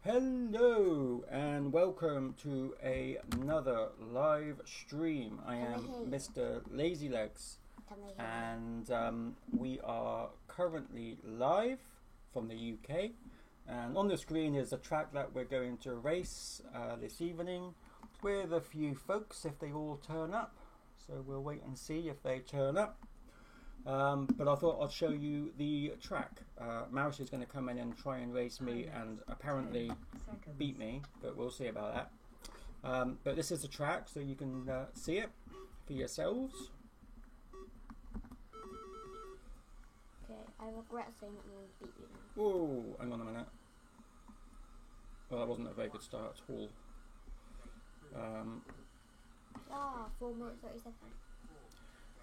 Hello and welcome to another live stream. I am Mr. Lazy Legs, and we are currently live from the UK. And on the screen is a track that we're going to race this evening with a few folks if they all turn up. So we'll wait and see if they turn up. But I thought I'd show you the track. Mouse is going to come in and try and race me and apparently beat me, but we'll see about that. But this is the track, so you can see it for yourselves. Okay, I regret saying that I'm going to beat you now. Whoa, hang on a minute. Well, that wasn't a very good start at all. 4 minutes 30 seconds.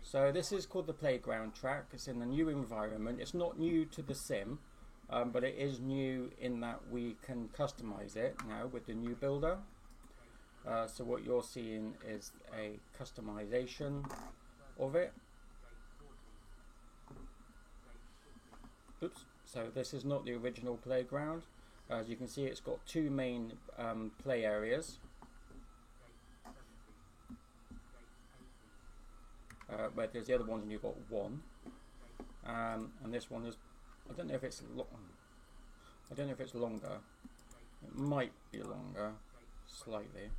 So this is called the Playground track. It's in a new environment. It's not new to the sim, but it is new in that we can customize it now with the new builder. So what you're seeing is a customization of it. Oops. So this is not the original playground. As you can see, it's got two main play areas. Where there's the other ones and you've got one, and this one is, I don't know if it's longer. It might be longer, slightly.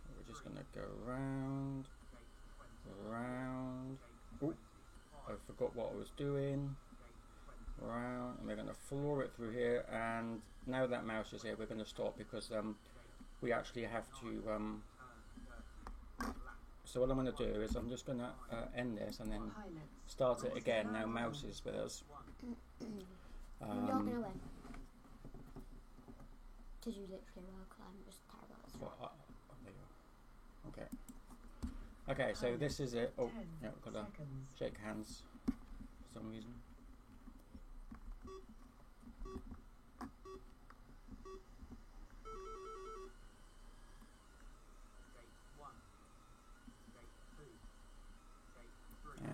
We're just gonna go round. Oh, I forgot what I was doing. Round, and we're gonna floor it through here. And now that mouse is here, we're gonna stop because we actually have to. So what I'm going to do is I'm just going to end this and then start it again. Now Mouse is with us. You're not going to win. Because you literally will climb just terrible at this. Okay. Okay, so this is it. Oh, yeah, we've got to shake hands for some reason.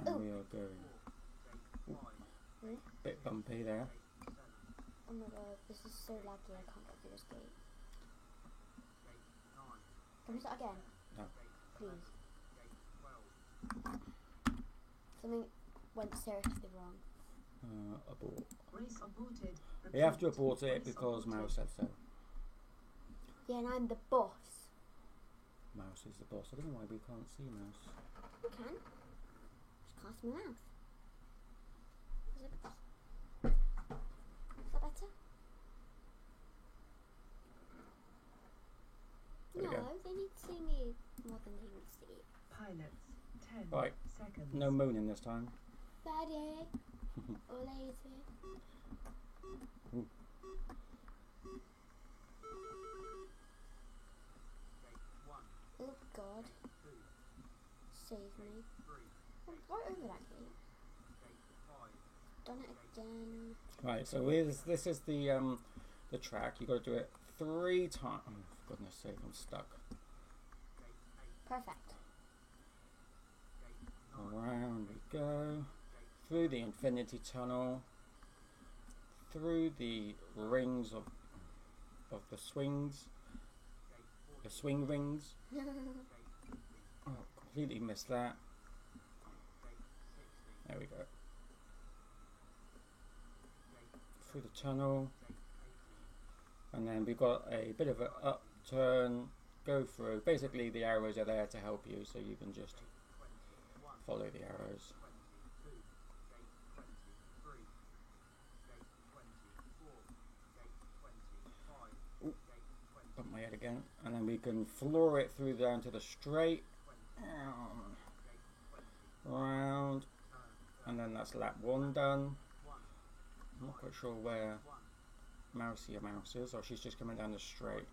And we are going. Ooh, bit bumpy there. Oh my god, this is so laggy, I can't get through this gate. Can we start again? No. Please. Something went seriously wrong. Abort. Race aborted. We have to abort it because Mouse said so. Yeah, and I'm the boss. Mouse is the boss. I don't know why we can't see Mouse. We can. Cast my mouth. Is that better? There we No, go. they need to see me more than they need to see you. Pilots, 10 Right. seconds. No moaning this time. Daddy. Or lazy. Ooh. Oh god. Save me. I'm right over that gate. Done it again. Right, so this is the track. You got to do it 3 times. Oh, for goodness sake, I'm stuck. Perfect. Around we go. Through the infinity tunnel. Through the rings of the swings. The swing rings. Oh, completely missed that. There we go. Through the tunnel. And then we've got a bit of an upturn. Go through. Basically the arrows are there to help you, so you can just follow the arrows. Ooh, bump my head again. And then we can floor it through down to the straight. Round. And then that's lap 1 done. I'm not quite sure where Mouse is, or she's just coming down the straight.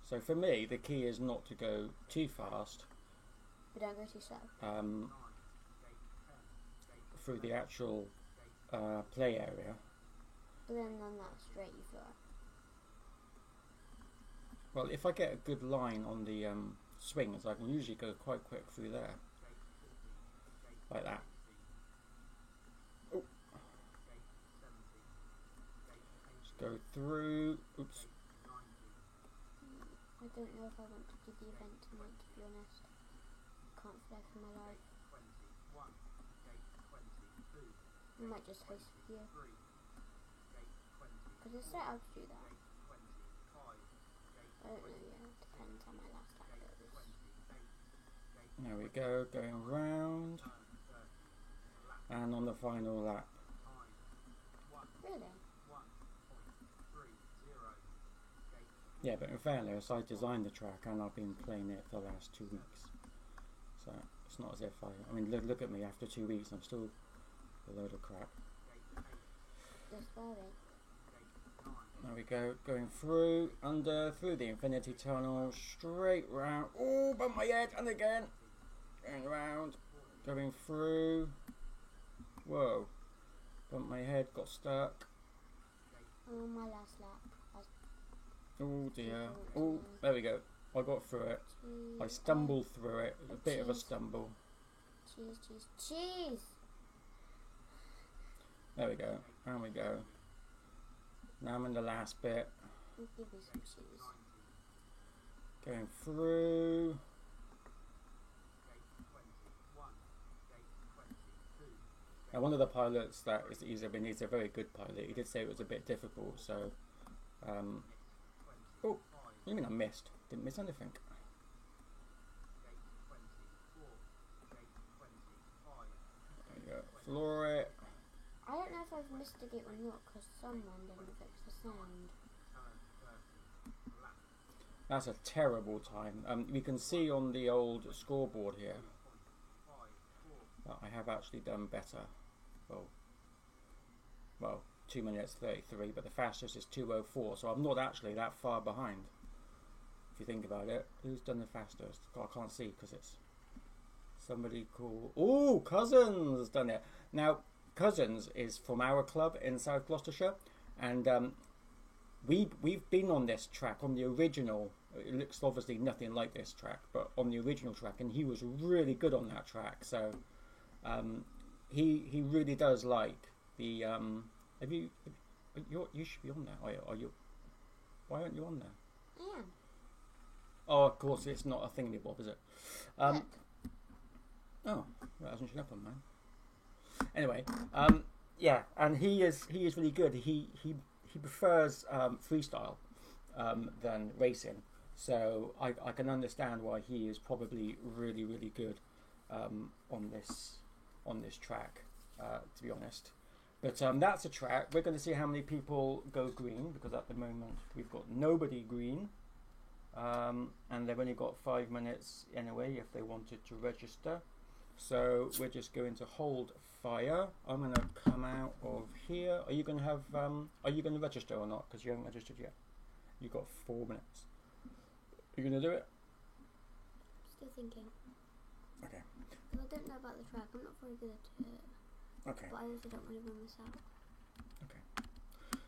So for me, the key is not to go too fast. But don't go too slow. Through the actual play area. But then on that straight you floor. Well, if I get a good line on the swings, I can usually go quite quick through there. Like that. Oh. through. Oops. I don't know if I want to do the event tonight, to be honest. Can't fly for my life. I might just host with you. Because it's set out to do that. I don't know yet. Depends how my last lap goes. There we go, going round. And on the final lap. Really? Yeah, but in fairness, I designed the track and I've been playing it for the last 2 weeks. So it's not as if I mean, look at me, after 2 weeks I'm still a load of crap. Just very. There we go, going through, through the infinity tunnel, straight round. Oh, bump my head, and again. Going round, going through. Whoa, bumped my head, got stuck. Oh, my last lap. Oh dear. Oh, there we go. I got through it. I stumbled through it. It was a bit of a stumble. Cheese. There we go. Down we go. Now I'm in the last bit. I'll give you some cheese. Going through. Now one of the pilots that he's a very good pilot. He did say it was a bit difficult, so oh, what do you mean I missed? Didn't miss anything. There you go. Floor it. I don't know if I've missed a gate or not because someone didn't fix the sound. That's a terrible time. We can see on the old scoreboard here that I have actually done better. Well, 2 minutes 33, but the fastest is 2:04, so I'm not actually that far behind. If you think about it, who's done the fastest? God, I can't see because it's somebody called. Oh, Cousins has done it. Now, Cousins is from our club in South Gloucestershire, and we've been on this track on the original. It looks obviously nothing like this track, but on the original track, and he was really good on that track. So he really does like the. You should be on there. Are you? Why aren't you on there? I am. Oh, of course, it's not a thingy-bob, is it? Look. Oh, that hasn't shown up on mine. Anyway, yeah, and he is really good. He prefers freestyle than racing, so I can understand why he is probably really good on this track. To be honest, but that's a track. We're going to see how many people go green because at the moment we've got nobody green, and they've only got 5 minutes anyway if they wanted to register. So we're just going to hold fire. I'm going to come out of here. Are you going to have? Are you going to register or not? Because you haven't registered yet. You've got 4 minutes. Are you going to do it? Still thinking. Okay. Because I don't know about the track. I'm not very good at it. Okay. But I also don't want to run this out. Okay.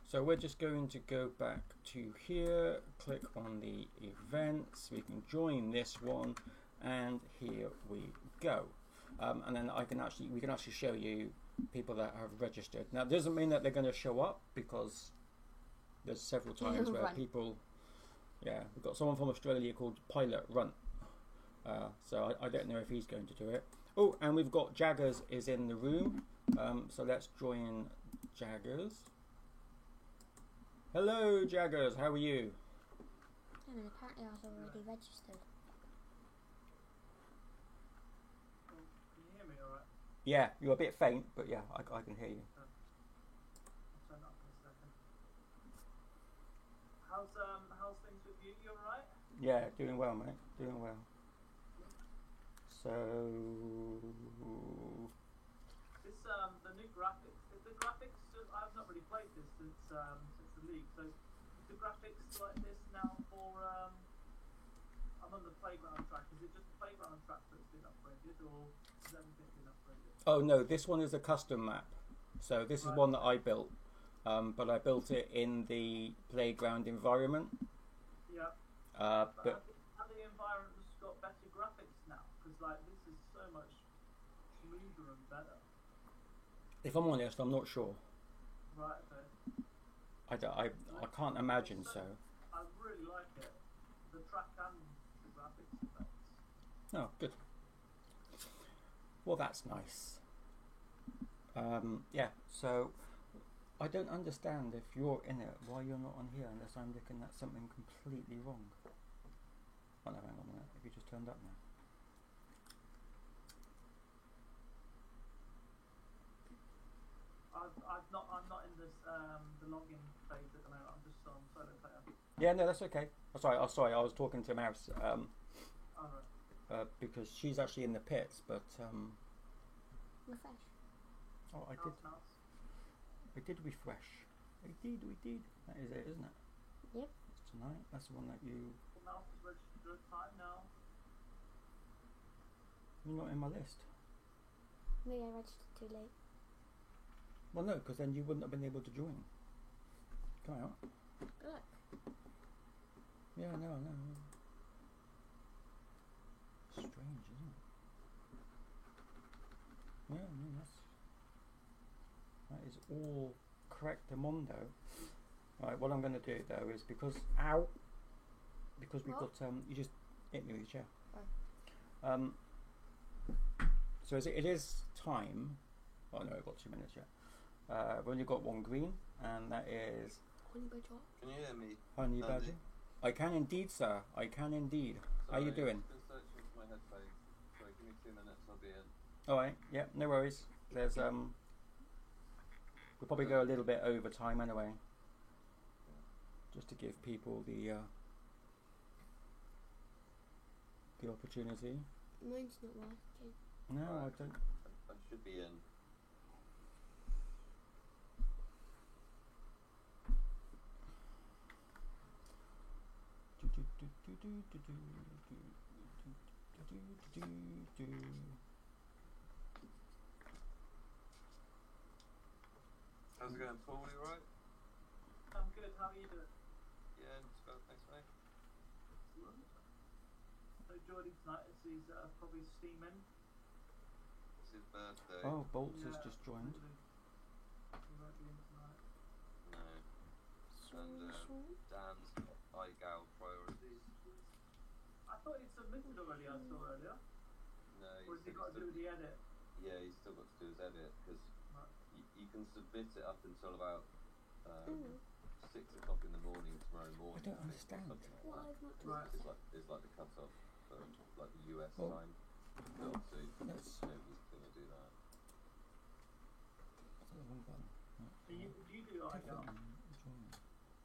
So we're just going to go back to here. Click on the events. We can join this one, and here we go. And then we can actually show you people that have registered. Now, it doesn't mean that they're going to show up because there's several times where people, yeah, we've got someone from Australia called Pilot Runt. So I don't know if he's going to do it. Oh, and we've got Jaggers is in the room. So let's join Jaggers. Hello, Jaggers. How are you? I mean, apparently I was already registered. Yeah, you're a bit faint, but yeah, I can hear you. Turn up for a second. How's things with you? You alright? Yeah, doing well, mate. Doing well. So This the new graphics. Is the graphics? I've not really played this since the league. So is the graphics like this now for? I'm on the playground track. Is it just the playground track that's been upgraded, or has everything been upgraded? oh no, this one is a custom map. So this is one that I built, but I built it in the playground environment. Yeah. But Have the environments got better graphics now? Because like this is so much smoother and better. if I'm honest, I'm not sure. Right. Okay. I can't imagine so. I really like it. The track and the graphics effects. Oh, good. Well, that's nice. Yeah, so I don't understand if you're in it, why you're not on here, unless I'm looking at something completely wrong. Oh no, hang on a minute. Have you just turned up now? I'm not in this the login phase at the moment. I'm just on solo player. Yeah, no, that's okay. Sorry, I was talking to Mouse. Alright. Because she's actually in the pits, but Refresh. oh, I did refresh. We did. That is it, isn't it? Yep. It's tonight. That's the one that you. Mouse is registered time now. You're not in my list. Maybe I registered too late. Well, no, because then you wouldn't have been able to join. Come out. Look. Yeah, I know. Strange, isn't it? Yeah, no, that is all correctamundo. Right, what I'm going to do though is because we've What? got you just hit me with your chair. Oh. So it is time. Oh no, I've got 2 minutes yet. We've only got one green, and that is Honey Badger. Can you hear me? Honey Andy? Badger. I can indeed, sir. I can indeed. How you doing? I've been searching for my headphones. Sorry, give me 2 minutes, I'll be in. All right. Yeah, no worries. There's we'll probably go a little bit over time anyway, just to give people the opportunity. Mine's not working. No, I Right. don't. I should be in. How's it going, Paul? You alright? I'm good. How are you doing? Yeah, just about thanks, mate. So Jordy tonight is he's probably steaming. It's his birthday. Oh, Bolts has Yeah, just joined. He won't be in tonight. No. And Dan's iGal priorities. I thought he'd submitted already. I saw earlier. No, Or has he got to do the edit? Yeah, he's still got to do his edit because Right. you can submit it up until about Mm. 6 o'clock in the morning tomorrow morning. don't I think, or understand. something Well, like I've not done Right. that. It's like the cut off for like the US Well, time. But obviously, let's- nobody's gonna do that. That's the wrong button. Do you do like Click that? it and join.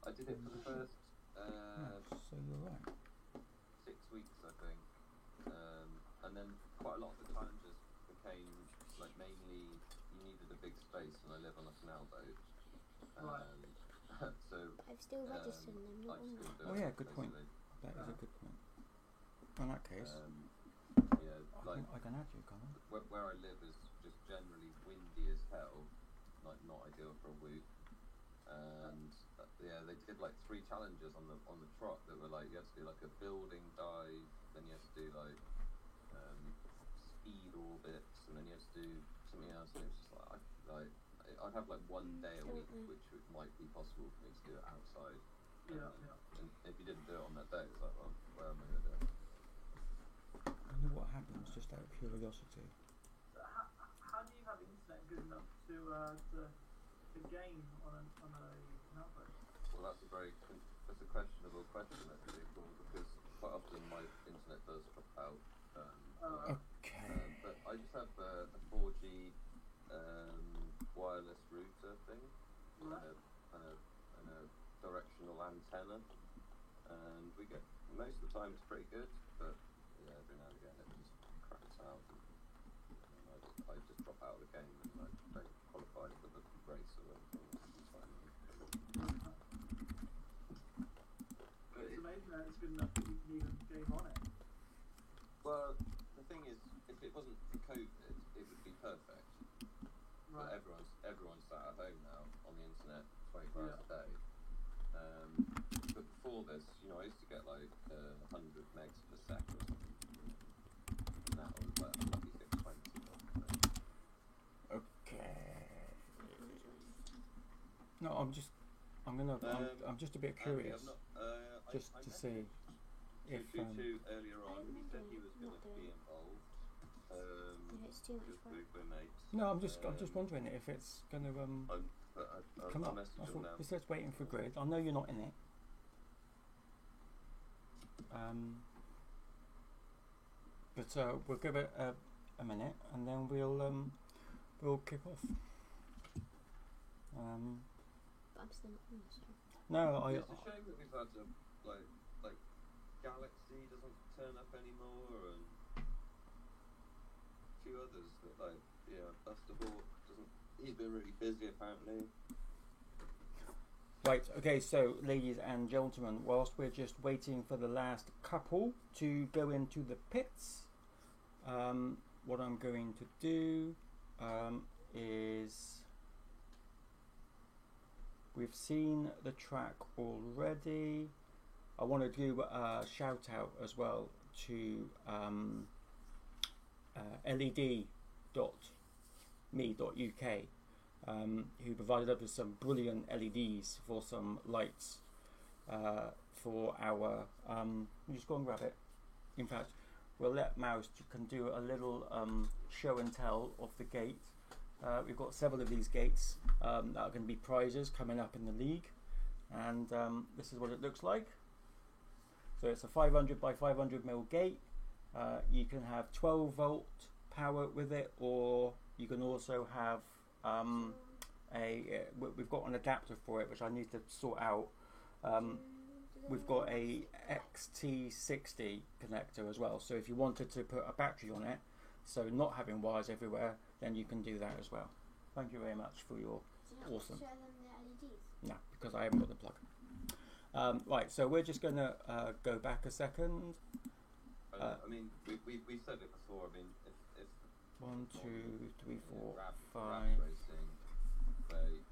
I did it for the first No, so you're right. 6 weeks, I think, and then quite a lot of the challenges became like mainly you needed a big space, and I live on a canal boat, Right. so I've still registered and I'm I not on just there. couldn't do Oh it, yeah, good point. basically. That is a good point. In that case, Yeah, like I can add you, can't I? where I live is just generally windy as hell, like not ideal for a whoop. And yeah, they did like 3 challenges on the trot that were like you had to do like a building dive, then you had to do like speed orbits, and then you had to do something else. And it was just like I'd have like 1 day a week, which might be possible for me to do it outside. Yeah, And, yeah. and if you didn't do it on that day, it's like, well, where am I going to do it? I wonder what happens, just out of curiosity. So how do you have internet good enough to game on a notebook? Well, that's a questionable question actually, because quite often my internet does drop out. Okay. But I just have a 4G wireless router thing, Right. and a directional antenna, and we get most of the time it's pretty good, but yeah, every now and again it just cracks out, and I just drop out of the game and I don't qualify for the race or anything. It's amazing that it's good enough that you can even game on it. Well, the thing is, if it wasn't for COVID, it would be perfect. But Right. everyone's sat at home now on the internet 24 hours a day. But before this, I used to get like 100 megs per second or something. And that was like unlucky 620. Okay. No, I'm I'm just a bit curious, I'm not, just I to met see if. Tutu earlier on. He said he was going Not to doing be it. involved. If it's too much Because work. we're mates. No, I'm just wondering if it's going to come I'll up. message I him thought now. it says waiting for grid. I know you're not in it. But we'll give it a minute and then we'll kick off. But I'm still not in this one. No, It's a shame that we've had to like Galaxy doesn't turn up anymore, and a few others that Buster Hawk doesn't. He's been really busy apparently. Right, okay, so ladies and gentlemen, whilst we're just waiting for the last couple to go into the pits, what I'm going to do is, we've seen the track already. I want to do a shout out as well to led.me.uk, who provided us with some brilliant LEDs for some lights for our. You just go and grab it. In fact, we'll let Mouse can do a little show and tell of the gate. We've got several of these gates that are going to be prizes coming up in the league, and this is what it looks like. So it's a 500 by 500 mil gate. You can have 12 volt power with it, or you can also have we've got an adapter for it which I need to sort out. We've got a XT60 connector as well, so if you wanted to put a battery on it, so not having wires everywhere, then you can do that as well. Thank you very much for your awesome. Show them the LEDs. No, because I haven't got the plug. Right, so we're just going to go back a second. I mean, we said it before. I mean, if 1, 2, 3, 4, Rab 5. Racing,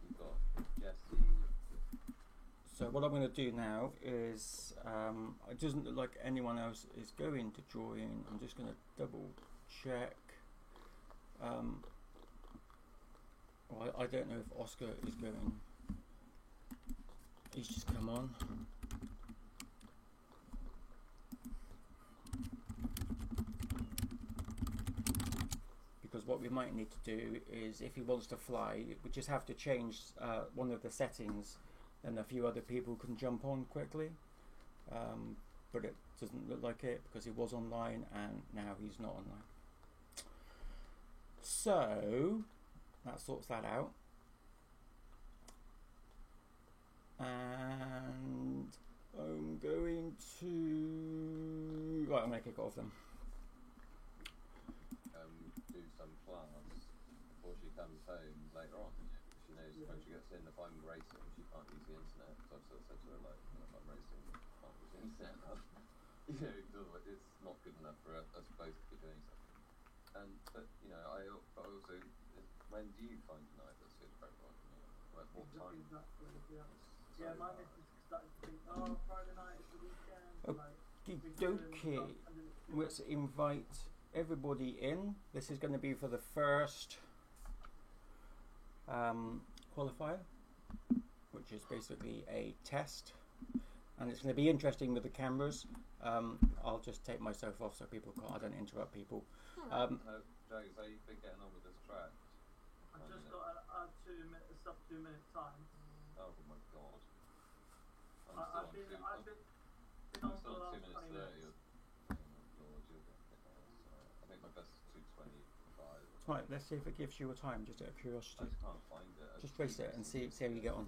you've got Jesse. So what I'm going to do now is, it doesn't look like anyone else is going to join. I'm just going to double check. Well, I don't know if Oscar is going. He's just come on. Because what we might need to do is, if he wants to fly, we just have to change one of the settings, and a few other people can jump on quickly. But it doesn't look like it because he was online and now he's not online. So that sorts that out. And I'm going to... Right, I'm going to kick it off then. Do some class before she comes home later on. She knows when she gets in, if I'm racing, she can't use the internet. So I've sort of said to her, like, if I'm racing, I can't use the internet. It's not good enough for us both to be doing something. But I also, when do you find a night that's good for everyone? Like, what time? Yeah, my missus started to think, oh, Friday night is the weekend. Okey-dokey. Let's invite everybody in. This is going to be for the first qualifier, which is basically a test, and it's going to be interesting with the cameras. I'll just take myself off so people can't. I don't interrupt people. James, how you been getting on with this track? I've just got a 2 minute time. Oh my god. I've been I'm on still for on the 2 last minutes 30. 20 minutes. Oh my god, you'll get hit on. I think my best is 2:25. Right, let's see if it gives you a time, just out of I curiosity. just can't find it. Just race it and see how you get on.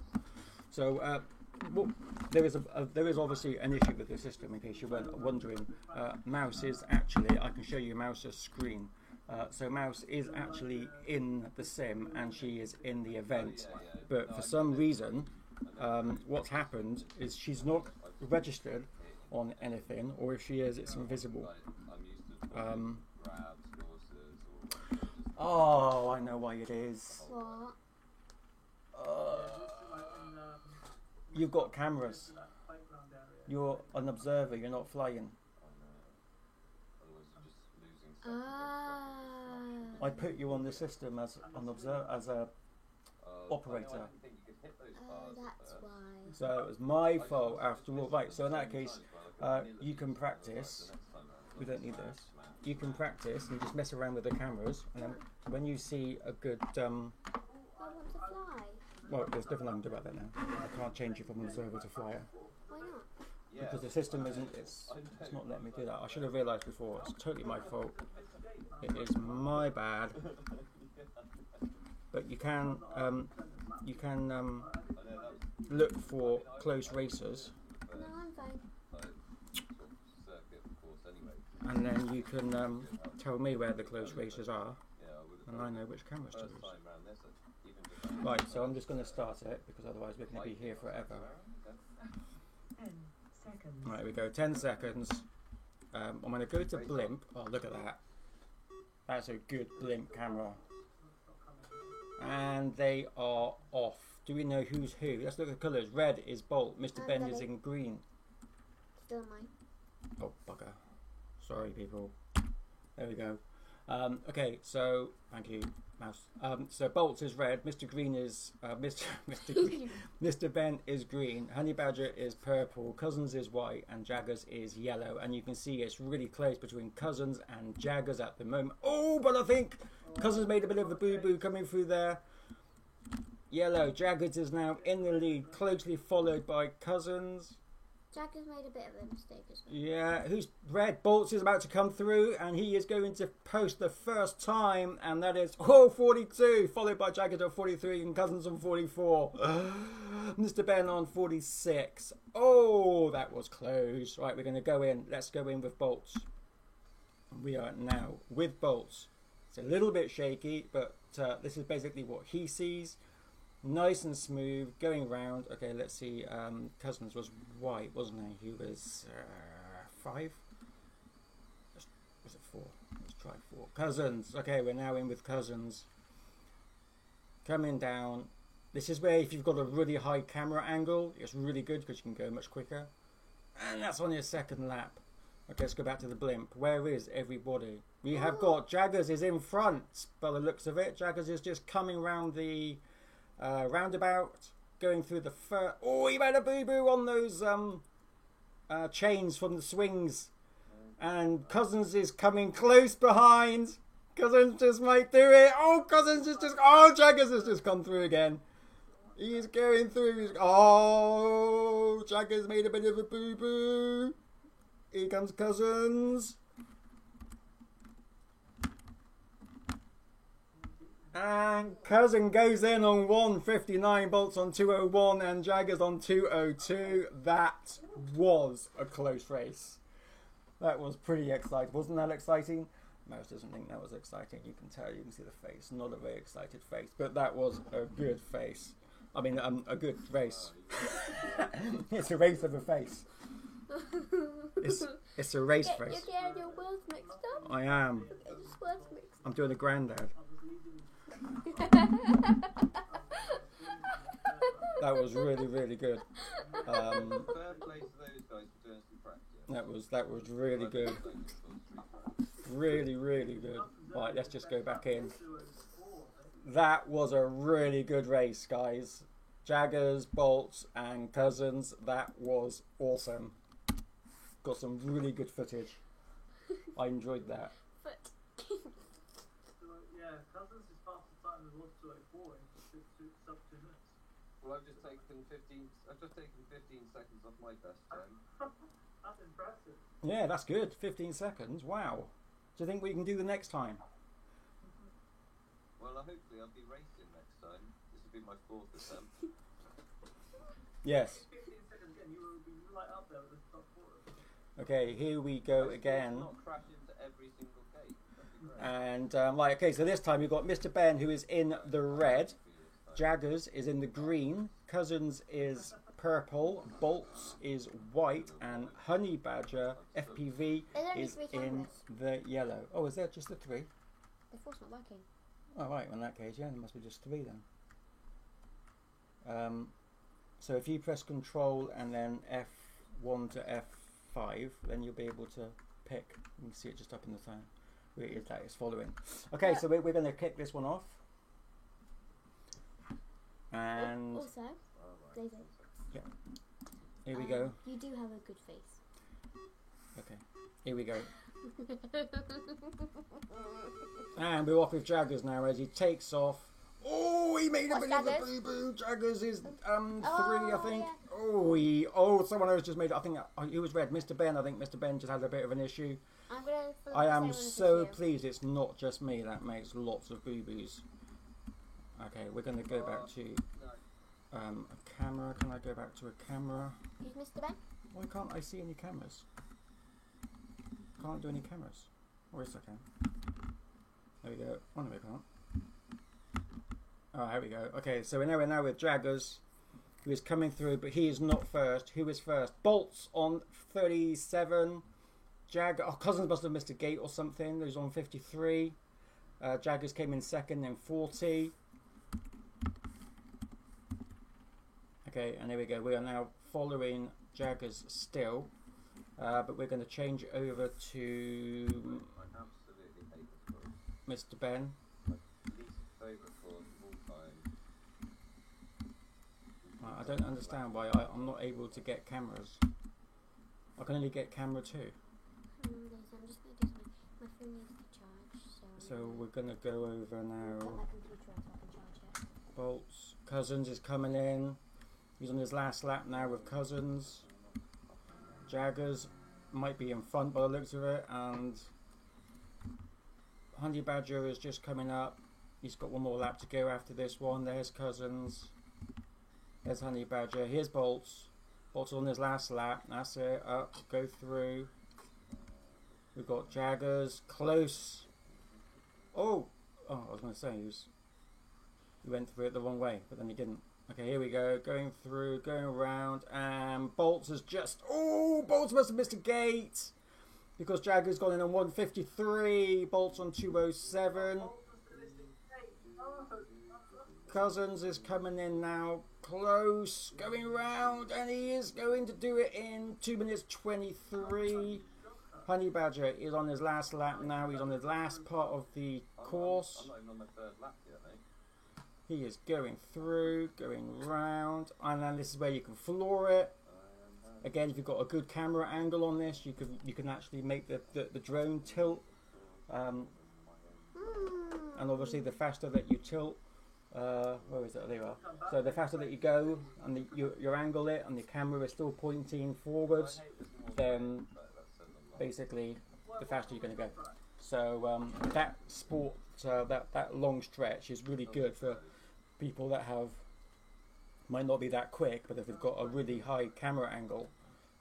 So there is obviously an issue with the system, in case you weren't wondering. Mouse is actually, I can show you Mouse's screen. So Mouse is actually in the sim and she is in the event, but for some reason what's happened is she's not registered on anything, or if she is, it's invisible. I'm used to grabs, courses, or Oh, I know why it is. What? You've got cameras. You're an observer, you're not flying. I put you on the system as an observer, as a operator. Oh, that's why. So it was my fault after all. Right, so in that case, you can practice. We don't need this. You can practice and just mess around with the cameras, and then when you see a good I want to fly. well, there's nothing I can do about that now. I can't change you from observer to flyer Why not? because the system isn't. It's not letting me do that. I should have realised before. It's totally my fault. It is my bad. But you can look for close racers, No, I'm fine. and then you can tell me where the close racers are, and I know which cameras to use. Right, so I'm just going to start it because otherwise we're going to be here forever. 10 seconds. Right, here we go. 10 seconds. I'm going to go to blimp. Oh, look at that. That's a good blimp camera. And they are off. Do we know who's who? Let's look at the colours. Red is Bolt. Mr. Ben is in green. Still mine. Oh, bugger. Sorry, people. There we go. Okay, so thank you, mouse. So Bolt is red. Mr. Green is Mr. Ben is green. Honey Badger is purple. Cousins is white, and Jaggers is yellow. And you can see it's really close between Cousins and Jaggers at the moment. Oh, but I think Cousins made a bit of a boo-boo coming through there. Yellow. Jaggers is now in the lead, closely followed by Cousins. Jack has made a bit of a mistake as well. Yeah, who's red? Bolts is about to come through, and he is going to post the first time, and that is 42, followed by Jagged on 43 and Cousins on 44. Mr. Ben on 46. Oh, that was close. Right, we're going to go in. Let's go in with Bolts. We are now with Bolts. It's a little bit shaky, but this is basically what he sees. Nice and smooth, going round. Okay, let's see. Cousins was white, wasn't he? He was 5. Was it 4? Let's try 4. Cousins. Okay, we're now in with Cousins. Coming down. This is where if you've got a really high camera angle, it's really good because you can go much quicker. And that's on your second lap. Okay, let's go back to the blimp. Where is everybody? We have got Jaggers is in front by the looks of it. Jaggers is just coming round the roundabout, going through the first. Oh, he made a boo-boo on those chains from the swings. And Cousins is coming close behind. Cousins just might do it. Oh, Cousins is just. Oh, Jaggers has just come through again. He's going through. Oh, Jaggers made a bit of a boo-boo. Here comes Cousins. And Cousin goes in on 159, Bolts on 201, and Jaggers on 202. That was a close race. That was pretty exciting. Wasn't that exciting? Mouse doesn't think that was exciting. You can tell, you can see the face. Not a very excited face, but that was a good face. I mean, a good race. It's a race of a face. It's a race face. You're getting your words mixed up. I am. Just words mixed I'm doing a granddad. That was really, really good. That was really good. Really, really good. Right, let's just go back in. That was a really good race, guys. Jaggers, Bolts, and Cousins. That was awesome. Got some really good footage. I enjoyed that. But Yeah, Cousins is faster time than was 204 in sub 2 minutes. Well, I've just taken 15 seconds off my best time. That's impressive. Yeah, that's good. 15 seconds. Wow. Do you think we can do the next time? Well, hopefully I'll be racing next time. This will be my 4th attempt. Yes. 15 seconds again, you will be right up there with the top 4. Okay, here we go again. Not crash into every single gate. And right, okay, so this time we've got Mr. Ben, who is in the red. Jaggers is in the green. Cousins is purple. Bolts is white. And Honey Badger, FPV, There's only is 3 in cameras. the yellow. Oh, is that just the 3? The force not working. Oh, right, in that case, yeah, there must be just 3 then. So if you press Control and then F1 to F5, then you'll be able to pick. You can see it just up in the phone. Where it is that it's following. Okay, so we're going to kick this one off. And Also, Daisy. Here we go. You do have a good face. Okay. Here we go. And we're off with Jaggers now as he takes off. Oh, he made a What's bit of a Jaggers? boo-boo. Jaggers is 3, Oh, I think. yeah. Someone else just made it. I think it was red. Mr. Ben, I think Mr. Ben just had a bit of an issue. I'm gonna follow I the same am one as so you. pleased it's not just me that makes lots of boo-boos. Okay, we're going to go back to a camera. Can I go back to a camera? Who's Mr. Ben? Why can't I see any cameras? Can't do any cameras. Oh, yes, I can. There we go. Oh, no, we can't. Oh, here we go. Okay, so we're now with Jaggers, who is coming through, but he is not first. Who is first? Bolts on 37. Cousins must have missed a gate or something. He's on 53. Jaggers came in second, then 40. Okay, and here we go. We are now following Jaggers still, but we're going to change over to I absolutely hate this course. Mr. Ben. My least favourite course of all time. I don't understand why I'm not able to get cameras. I can only get camera 2. I'm just gonna do something. My phone needs to charge, So we're going to go over now. Put my computer on so I can charge it. Bolts. Cousins is coming in. He's on his last lap now with Cousins. Jaggers might be in front by the looks of it, and Honey Badger is just coming up. He's got one more lap to go after this one. There's Cousins. There's Honey Badger. Here's Bolts. Bolts on his last lap. That's it. Up, go through. We've got Jaggers close. Oh, I was going to say he went through it the wrong way, but then he didn't. Okay, here we go. Going through, going around, and Bolts has just... Oh, Bolts must have missed a gate because Jaggers gone in on 153. Bolts on 207. Cousins is coming in now. Close, going around, and he is going to do it in 2 minutes 23. Honey Badger is on his last lap now. He's on the last part of the course. I'm not even on my third lap yet, mate. He is going through, going round, and then this is where you can floor it. Again, if you've got a good camera angle on this, you can actually make the drone tilt. And obviously, the faster that you tilt, where is it? There you are. So the faster that you go, and you angle it, and the camera is still pointing forwards, then basically the faster you're going to go. So that sport, that long stretch is really good for people that might not be that quick, but if they've got a really high camera angle,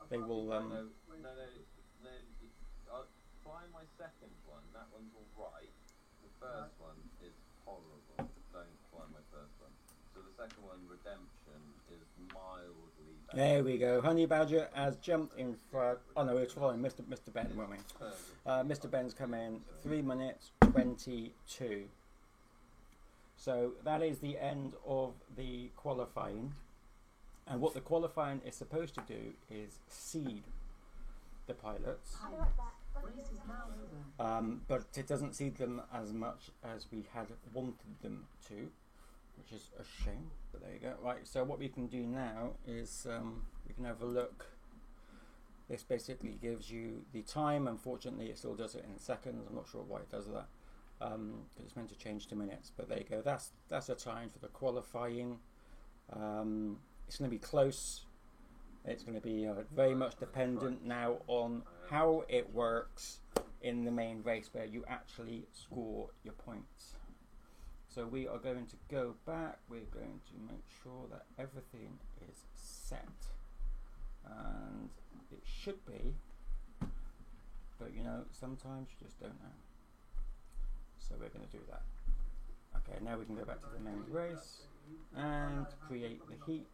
they will. No. Try my second one. That one's all right. The first one is horrible. Don't try my first one. So the second one, Redemption, is mildly better. There we go. Honey Badger has jumped in front. Oh no, we're following Mr. Ben, weren't we? Mr. Ben's come in 3 minutes 22. So that is the end of the qualifying. And what the qualifying is supposed to do is seed the pilots. Race is now over. But it doesn't seed them as much as we had wanted them to, which is a shame. But there you go. Right, so what we can do now is we can have a look. This basically gives you the time. Unfortunately, it still does it in seconds. I'm not sure why it does that. Because it's meant to change to minutes. But there you go. That's a time for the qualifying. It's going to be close. It's going to be very much dependent now on how it works in the main race, where you actually score your points. So we are going to go back. We're going to make sure that everything is set, and it should be, but you know, sometimes you just don't know. So we're going to do that. Okay, now we can go back to the main race and create the heat.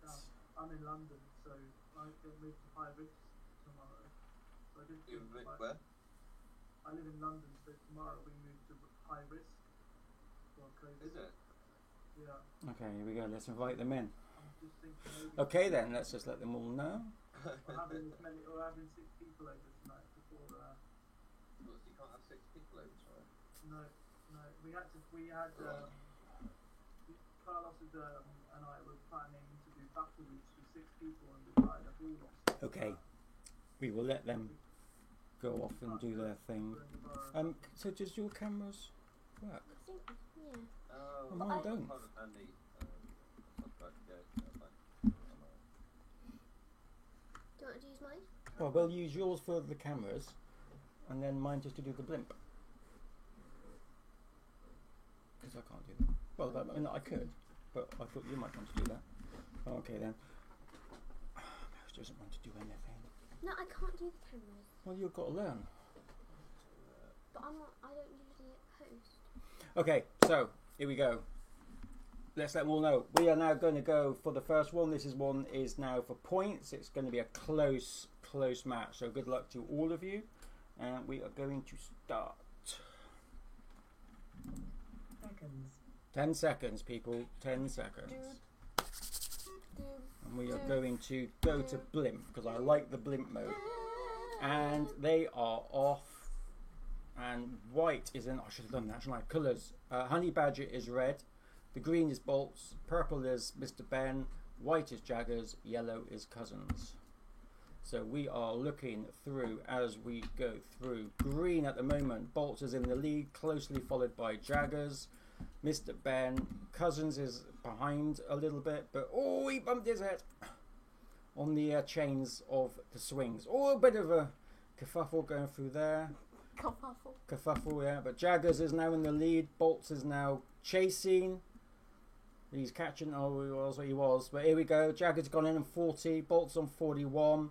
I'm in London, so I can move to high risk tomorrow. So I didn't You think live about- where? I live in London, so tomorrow we move to high risk. For COVID. Is it? Yeah. Okay, here we go. Let's invite them in. I'm just thinking maybe Okay then, let's just let them all know. we're having as many, or having 6 people over tonight before. Well, you can't have 6 people over, sorry. No, we had Carlos and I were planning to do battle weeks with 6 6 people and divided up all lost. Okay, we will let them go off and do their thing. So does your cameras work? I think, yeah. Oh, Well, mine don't. Hold on, Andy. Do you want to use mine? Well, we'll use yours for the cameras, and then mine just to do the blimp. Because I can't do that. Well, I mean, I could, but I thought you might want to do that. Okay then. Mouse doesn't want to do anything. No, I can't do the cameras. Well, you've got to learn. But I don't usually host. Okay, so here we go. Let's let them all know. We are now going to go for the first one. This one is now for points. It's going to be a close match. So good luck to all of you. And we are going to start. Seconds. 10 seconds, people. 10 seconds. And we are going to go to blimp because I like the blimp mode. And they are off. And white is in. I should have done that, shouldn't I? Colours. Honey Badger is red. The green is Bolts. Purple is Mr. Ben. White is Jaggers. Yellow is Cousins. So we are looking through as we go through. Green at the moment. Bolts is in the lead, closely followed by Jaggers. Mr. Ben. Cousins is behind a little bit, but oh, he bumped his head on the chains of the swings. Oh, a bit of a kerfuffle going through there. Kerfuffle, yeah. But Jaggers is now in the lead. Bolts is now chasing. He's catching. Oh, he was. But here we go. Jaggers gone in on 40. Bolts on 41.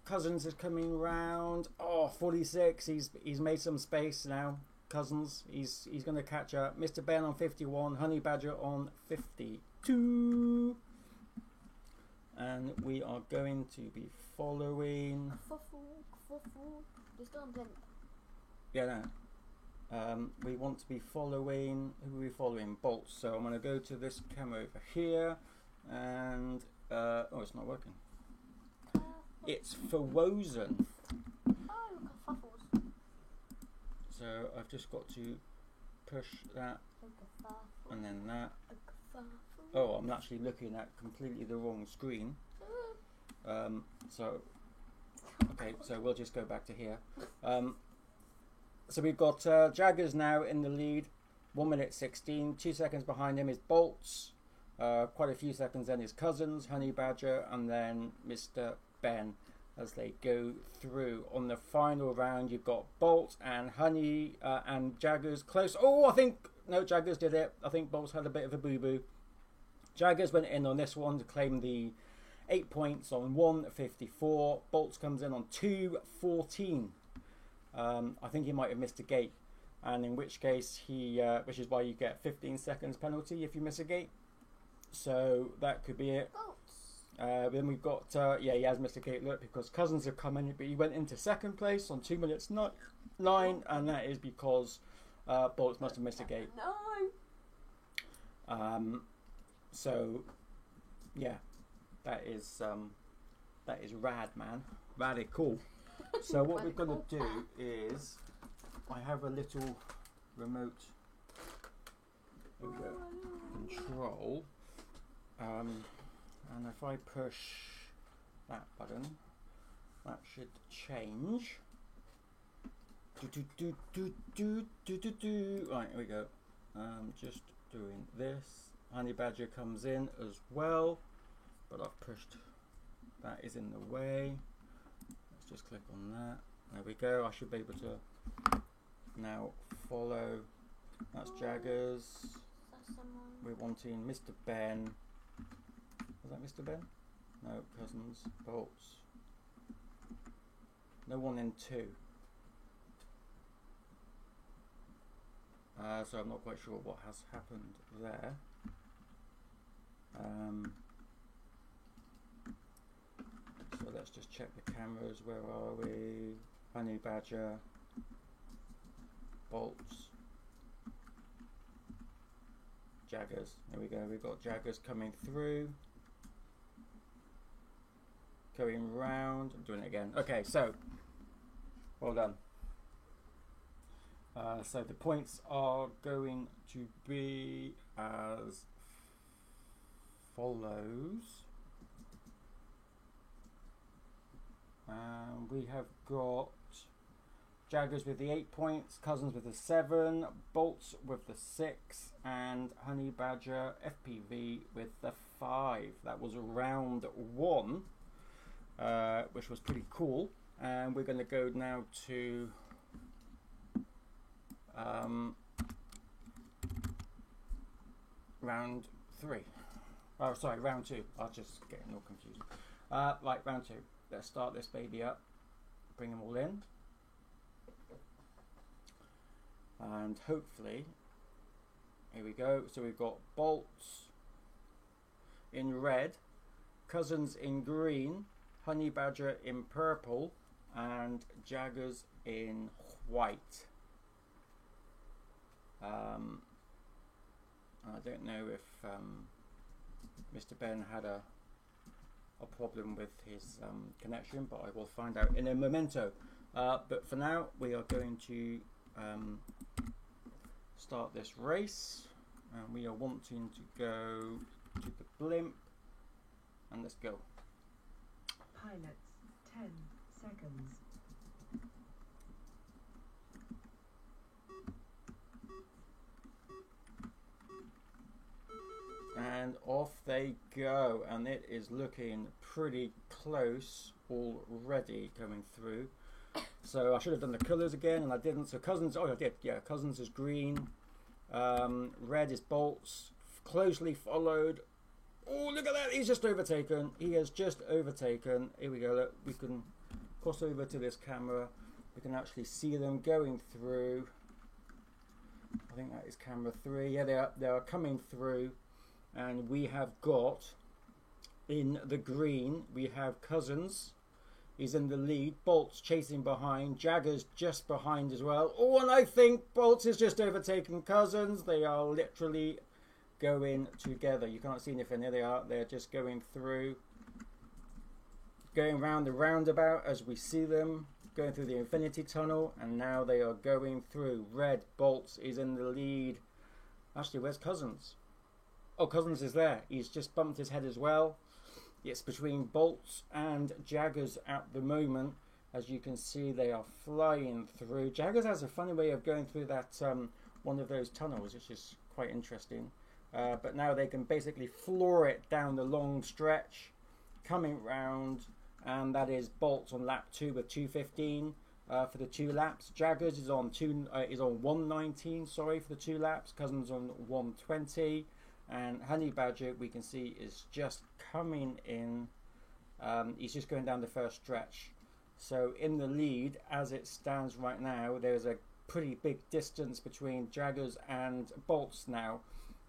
Cousins is coming round. Oh, 46. He's made some space now. Cousins. He's going to catch up. Mr. Ben on 51. Honey Badger on 52. And we are going to be following. Yeah, no. We want to be following. Who are we following? Bolts. So I'm going to go to this camera over here, and oh, it's not working. It's for Wozen. So I've just got to push that, and then that. Oh, I'm actually looking at completely the wrong screen. Okay, so we'll just go back to here. So we've got Jaggers now in the lead, 1 minute 16. 2 seconds behind him is Bolts. Quite a few seconds then is Cousins, Honey Badger, and then Mr. Ben as they go through. On the final round, you've got Bolts and Honey and Jaggers close. Oh, I think, no, Jaggers did it. I think Bolts had a bit of a boo-boo. Jaggers went in on this one to claim the 8 points on 154. Bolts comes in on 214. I think he might have missed a gate, and in which case which is why you get 15 seconds penalty if you miss a gate. So that could be it. Then we've got he has missed a gate. Look, because Cousins have come in, but he went into second place on 2 minutes 9, and that is because Bolts must have missed a gate. No. So yeah. That is rad, man. Radical. So what we're going to do is, I have a little remote control, and if I push that button, that should change. Right, here we go. Just doing this. Honey Badger comes in as well. But I've pushed, that is in the way. Let's just click on that. There we go. I should be able to now follow. That's Jaggers. We're wanting Mr. Ben. Was that Mr. Ben? No, Cousins. Bolts. No one in 2. So I'm not quite sure what has happened there. So let's just check the cameras. Where are we? Honey Badger, Bolts, Jaggers. There we go. We've got Jaggers coming through, going round. I'm doing it again. Okay, so well done. So the points are going to be as follows. We have got Jaggers with the 8 points, Cousins with the 7, Bolts with the 6, and Honey Badger FPV with the 5. That was round 1, which was pretty cool. And we're going to go now to round 3. Oh, sorry, round 2. I was just getting all confused. Right, round 2. Let's start this baby up. Bring them all in. And hopefully, here we go. So we've got Bolts in red, Cousins in green, Honey Badger in purple, and Jaggers in white. I don't know if Mr. Ben had a problem with his connection, but I will find out in a memento. But for now, we are going to start this race, and we are wanting to go to the blimp, and let's go. Pilots, 10 seconds. And off they go, and it is looking pretty close already coming through. So I should have done the colours again, and I didn't. So Cousins, oh I did, yeah, Cousins is green, red is Bolts, closely followed. Oh, look at that, he's just overtaken. He has just overtaken. Here we go, look, we can cross over to this camera. We can actually see them going through. I think that is camera 3. Yeah, they are coming through. And we have got, in the green, we have Cousins. He's in the lead. Bolts chasing behind. Jaggers just behind as well. Oh, and I think Bolts is just overtaken Cousins. They are literally going together. You can't see anything. There they are. They're just going through. Going round the roundabout as we see them. Going through the Infinity Tunnel. And now they are going through. Red Bolts is in the lead. Actually, where's Cousins? Oh, Cousins is there. He's just bumped his head as well. It's between Bolts and Jaggers at the moment. As you can see, they are flying through. Jaggers has a funny way of going through that one of those tunnels, which is quite interesting. But now they can basically floor it down the long stretch, coming round, and that is Bolts on lap 2 with 2:15 for the 2 laps. Jaggers is on 1:19, sorry, for the 2 laps. Cousins on 1:20. And Honey Badger, we can see, is just coming in. He's just going down the first stretch. So in the lead, as it stands right now, there's a pretty big distance between Jaggers and Bolts now,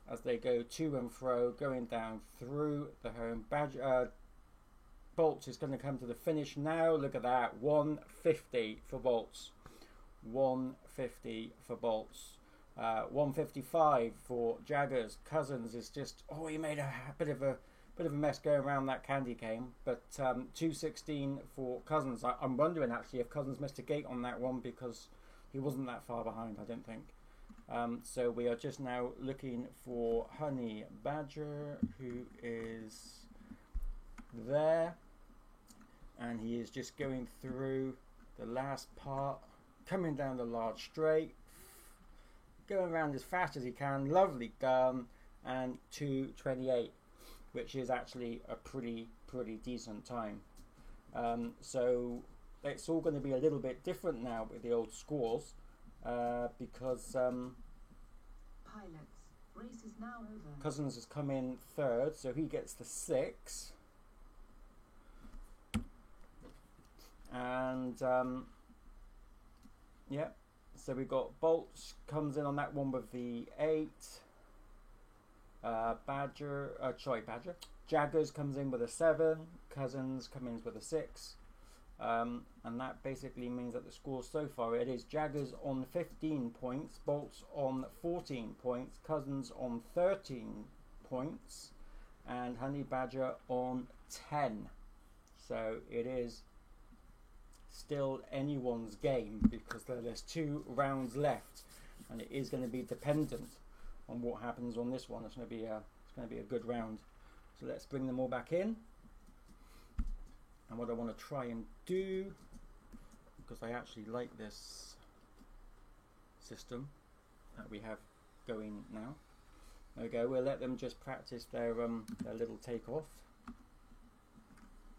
as they go to and fro, going down through the home. Bolts is going to come to the finish now. Look at that, 1:50 for Bolts. 1:50 for Bolts. 1:55 for Jaggers. Cousins is just, oh, he made a bit of a mess going around that candy cane, but 2:16 for Cousins. I'm wondering actually if Cousins missed a gate on that one, because he wasn't that far behind, I don't think. So we are just now looking for Honey Badger, who is there, and he is just going through the last part, coming down the large straight, going around as fast as he can. Lovely done. And 2:28, which is actually a pretty decent time. So it's all going to be a little bit different now with the old scores, because Pilots, race is now over. Cousins has come in 3rd, so he gets the 6. And yeah, so we've got Bolts comes in on that one with the 8. Jaggers comes in with a 7. Cousins comes in with a 6. And that basically means that the score so far, it is Jaggers on 15 points, Bolts on 14 points, Cousins on 13 points, and Honey Badger on 10. So it is still anyone's game, because there's 2 rounds left, and it is going to be dependent on what happens on this one. It's going to be a good round. So let's bring them all back in. And what I want to try and do, because I actually like this system that we have going now. There we go. We'll let them just practice their little takeoff.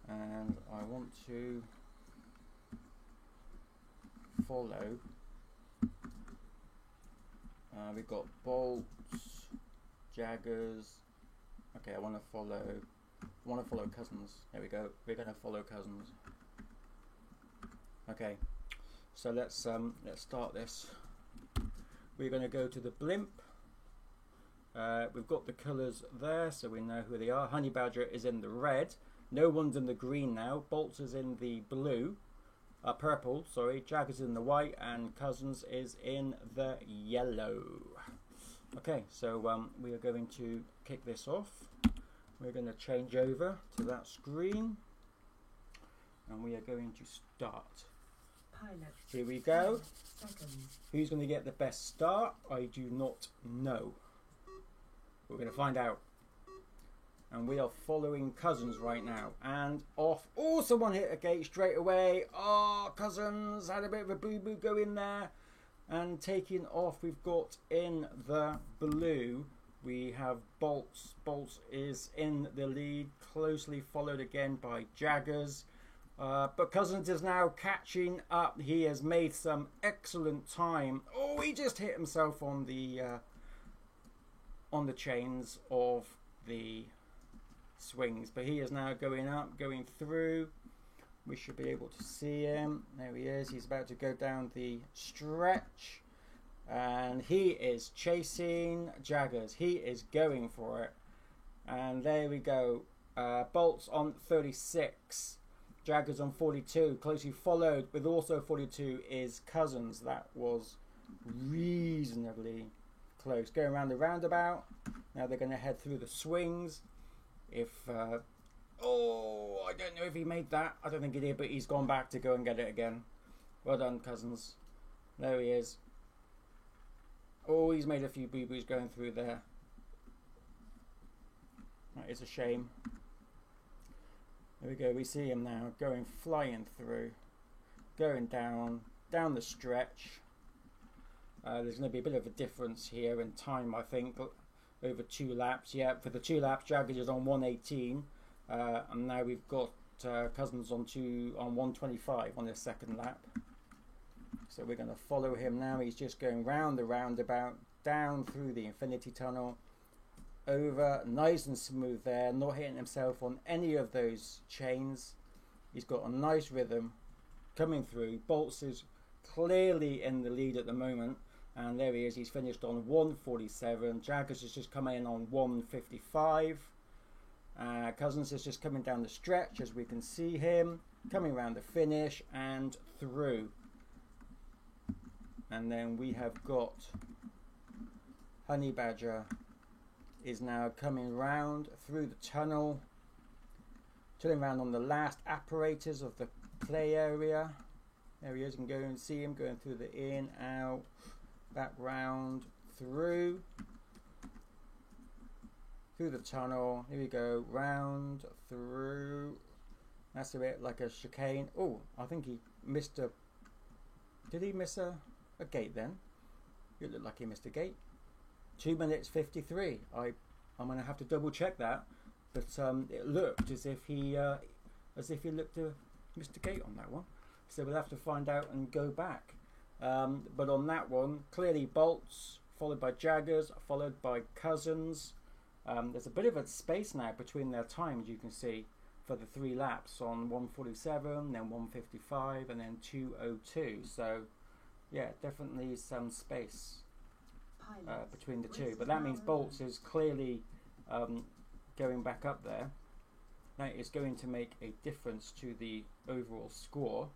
And I want to follow. We've got bolts, jaggers. Okay, I want to follow cousins. There we go. We're going to follow cousins. Okay, so let's start this. We're going to go to the blimp. We've got the colours there, so we know who they are. Honey Badger is in the red. No one's in the green now. Bolts is in the blue. Purple, sorry. Jaggers in the white, and Cousins is in the yellow. Okay, so we are going to kick this off. We're going to change over to that screen, and we are going to start. Pilot. Here we go. Seconds. Who's going to get the best start? I do not know. We're going to find out. And we are following Cousins right now. And off. Oh, someone hit a gate straight away. Oh, Cousins had a bit of a boo-boo go in there. And taking off, we've got in the blue, we have Bolts. Bolts is in the lead, closely followed again by Jaggers. But Cousins is now catching up. He has made some excellent time. Oh, he just hit himself on the chains of the swings. But he is now going up, going through. We should be able to see him. There he is. He's about to go down the stretch. And he is chasing Jaggers. He is going for it. And there we go. Bolts on 36. Jaggers on 42. Closely followed with also 42 is Cousins. That was reasonably close. Going around the roundabout. Now they're going to head through the swings. If... oh, I don't know if he made that. I don't think he did, but he's gone back to go and get it again. Well done, Cousins. There he is. Oh, he's made a few boo-boos going through there. That is a shame. There we go. We see him now going flying through. Going down the stretch. There's going to be a bit of a difference here in time, I think, over 2 laps. Yeah, for the 2 laps, Jaggers is on 118. And now we've got Cousins on 125 on the second lap. So we're going to follow him now. He's just going round the roundabout, down through the Infinity Tunnel, over, nice and smooth there, not hitting himself on any of those chains. He's got a nice rhythm coming through. Bolts is clearly in the lead at the moment, and there he is. He's finished on 147. Jaggers has just come in on 155. Cousins is just coming down the stretch, as we can see him coming around the finish and through. And then we have got Honey Badger is now coming round through the tunnel, turning around on the last apparatus of the play area. There he is. You can go and see him going through the in, out, back round, through the tunnel. Here we go, round, through. That's a bit like a chicane. Oh, I think he missed a... Did he miss a gate then? It looked like he missed a gate. 2 minutes 53. I'm going to have to double check that, but it looked as if he looked to missed a gate on that one. So we'll have to find out and go back. But on that one, clearly Bolts, followed by Jaggers, followed by Cousins. There's a bit of a space now between their times, you can see, for the 3 laps on 147, then 155, and then 202. So, yeah, definitely some space between the two. But that means Bolts is clearly going back up there. That is going to make a difference to the overall score.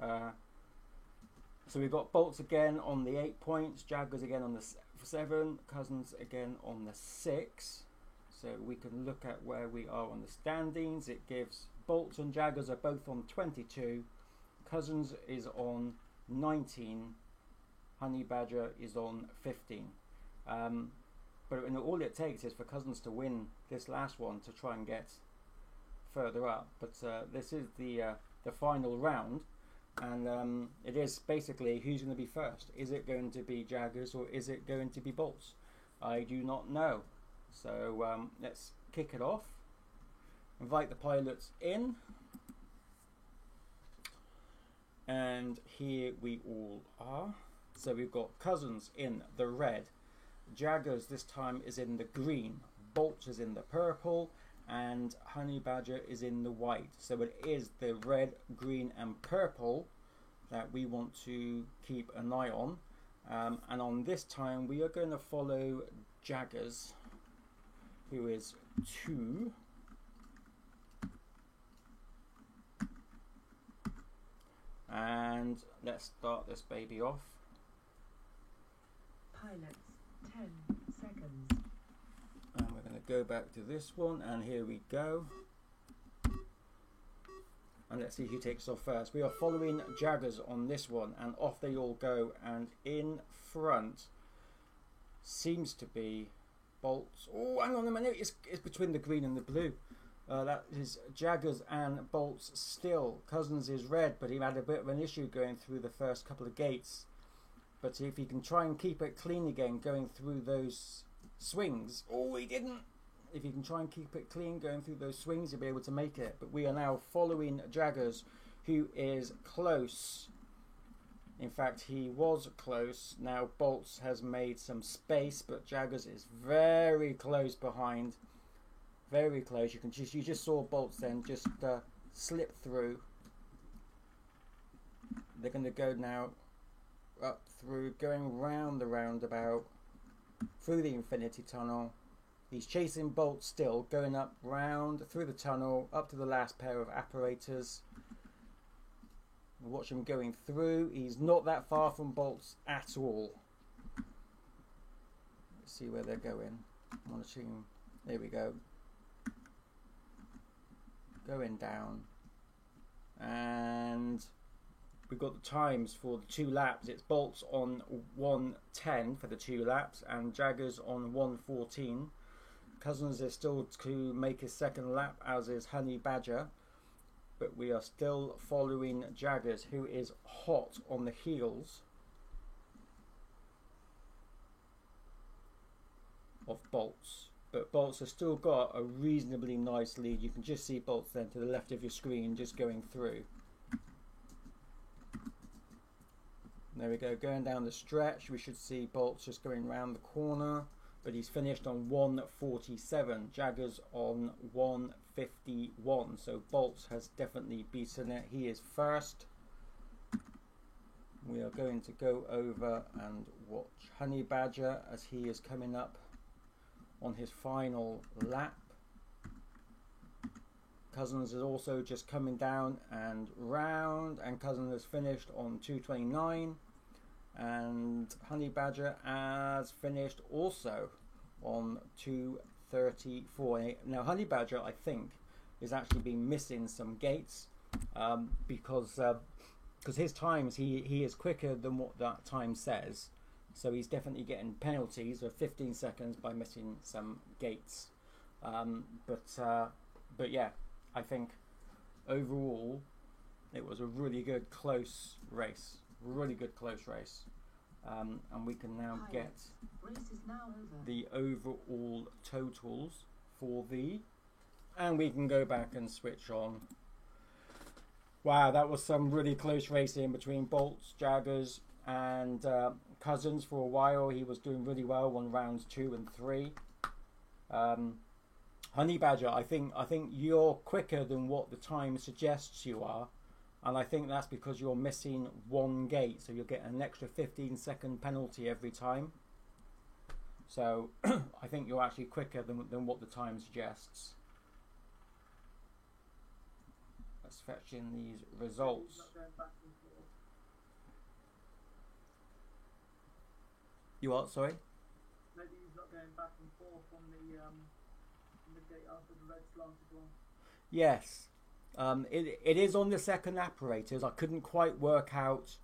So we've got Bolts again on the 8 points, Jaggers again on the 7, Cousins again on the 6. So we can look at where we are on the standings. It gives Bolts and Jaggers are both on 22, Cousins is on 19, Honey Badger is on 15. But all it takes is for Cousins to win this last one to try and get further up. But this is the final round, and it is basically who's going to be first. Is it going to be Jaggers or is it going to be Bolts? I do not know. So let's kick it off. Invite the pilots in. And here we all are. So we've got Cousins in the red. Jaggers this time is in the green. Bolts is in the purple. And Honey Badger is in the white. So it is the red, green and purple that we want to keep an eye on. And on this time we are going to follow Jaggers, who is 2. And let's start this baby off. Pilots, 10 seconds. And we're going to go back to this one, and here we go. And let's see who takes off first. We are following Jaggers on this one, and off they all go. And in front seems to be Bolts. Oh, hang on a minute. It's between the green and the blue. That is Jaggers and Bolts still. Cousins is red, but he had a bit of an issue going through the first couple of gates. But if he can try and keep it clean again going through those swings. Oh, he didn't. If he can try and keep it clean going through those swings, he'll be able to make it. But we are now following Jaggers, who is close. In fact, he was close. Now Bolts has made some space, but Jaggers is very close behind. Very close. You just saw Bolts then just slip through. They're going to go now up through, going round the roundabout, through the Infinity Tunnel. He's chasing Bolts still, going up round through the tunnel, up to the last pair of apparatus. Watch him going through. He's not that far from Bolts at all. Let's see where they're going. I'm watching. There we go. Going down, and we've got the times for the 2 laps. It's Bolts on 1:10 for the 2 laps and Jaggers on 1:14. Cousins is still to make his second lap, as is Honey Badger, but we are still following Jaggers, who is hot on the heels of Bolts. But Bolts has still got a reasonably nice lead. You can just see Bolts then to the left of your screen just going through. There we go, going down the stretch. We should see Bolts just going round the corner. But he's finished on 1:47. Jaggers on 1:51. So Bolts has definitely beaten it. He is first. We are going to go over and watch Honey Badger as he is coming up on his final lap. Cousins is also just coming down and round, and Cousins has finished on 2:29, and Honey Badger has finished also on 2:34. Now Honey Badger, I think, is actually been missing some gates because his times, he is quicker than what that time says. So he's definitely getting penalties of 15 seconds by missing some gates. But yeah, I think overall it was a really good close race. Really good close race. And we can now get the overall totals for and we can go back and switch on. Wow, that was some really close racing between Bolts, Jaggers and Cousins. For a while he was doing really well on rounds 2 and 3. Honey Badger, I think you're quicker than what the time suggests you are, and I think that's because you're missing one gate, so you'll get an extra 15-second penalty every time. So I think you're actually quicker than what the time suggests. Let's fetch in these results. You what? Sorry? Maybe he's not going back and forth on the gate after the red slanted one. Yes. It is on the second apparatus. I couldn't quite work out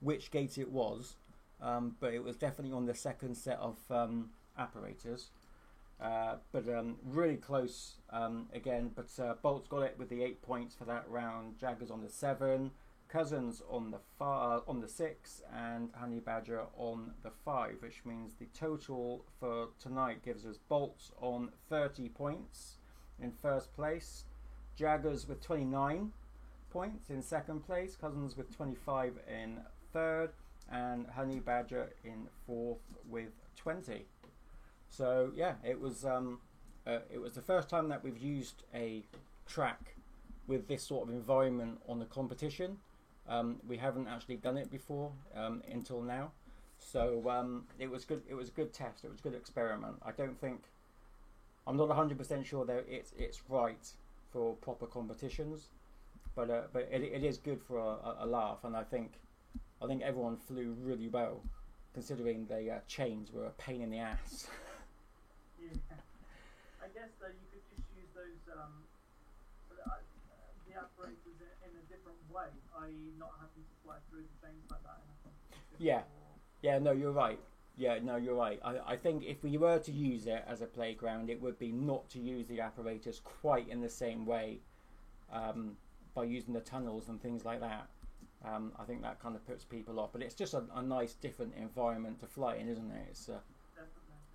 which gate it was, but it was definitely on the second set of apparatus. But really close again. But Bolt's got it with the 8 points for that round. Jaggers on the 7, Cousins on the 6, and Honey Badger on the 5, which means the total for tonight gives us Bolts on 30 points in first place, Jaggers with 29 points in second place, Cousins with 25 in third, and Honey Badger in fourth with 20. So yeah, it was the first time that we've used a track with this sort of environment on the competition. We haven't actually done it before until now, so it was good. It was a good test. It was a good experiment. I'm not 100% sure that it's right for proper competitions, but it is good for a laugh, and I think everyone flew really well, considering the chains were a pain in the ass. Yeah, I guess that you could just use those the apparatus in a different way, i.e. not having to fly through the chains like that in a competition. Yeah, no, you're right. Yeah, no, you're right. I think if we were to use it as a playground, it would be not to use the apparatus quite in the same way, by using the tunnels and things like that. I think that kind of puts people off, but it's just a nice different environment to fly in, isn't it? It's a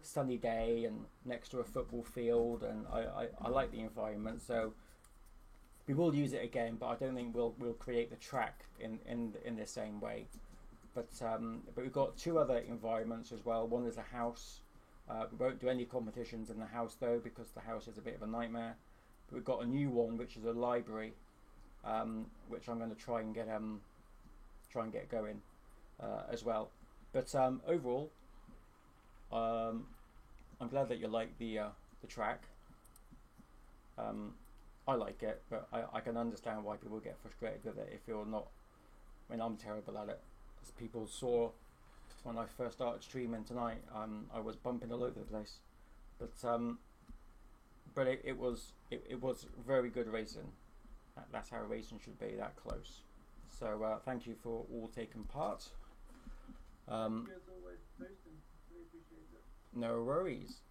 sunny day and next to a football field, and I like the environment, so we will use it again, but I don't think we'll create the track in the same way. But we've got two other environments as well. One is a house. We won't do any competitions in the house though, because the house is a bit of a nightmare. But we've got a new one, which is a library, which I'm going to try and get going as well. But overall, I'm glad that you like the track. I like it, but I can understand why people get frustrated with it if you're not. I mean, I'm terrible at it. As people saw when I first started streaming tonight, I was bumping all over the place. But it was very good racing. That's how racing should be, that close. So thank you for all taking part. You guys always posting. Really appreciate it. No worries.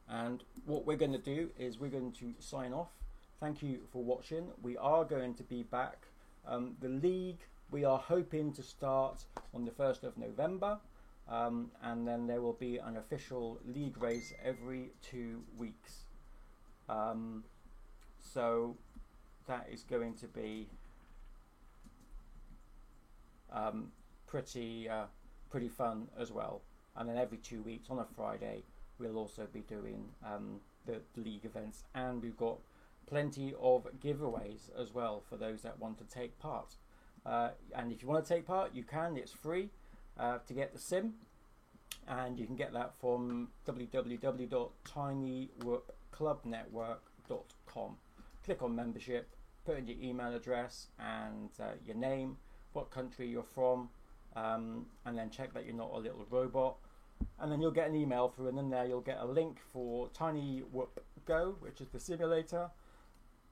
And what we're going to do is we're going to sign off. Thank you for watching. We are going to be back. The league, we are hoping to start on the 1st of November, and then there will be an official league race every 2 weeks. So that is going to be pretty fun as well. And then every 2 weeks on a Friday, we'll also be doing the league events, and we've got plenty of giveaways as well for those that want to take part. And if you want to take part, you can. It's free to get the sim, and you can get that from www.tinywhoopclubnetwork.com. Click on membership, put in your email address and your name, what country you're from, and then check that you're not a little robot, and then you'll get an email through, and then there you'll get a link for Tiny Whoop Go, which is the simulator,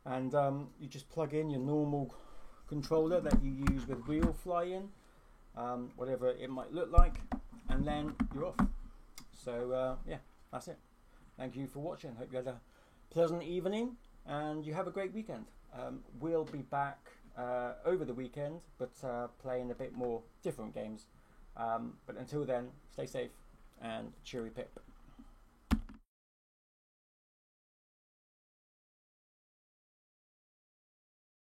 and you just plug in your normal controller that you use with wheel flying, whatever it might look like, and then you're off. So yeah, that's it. Thank you for watching. Hope you had a pleasant evening and you have a great weekend. We'll be back over the weekend, but playing a bit more different games. But until then, stay safe and cheery pip.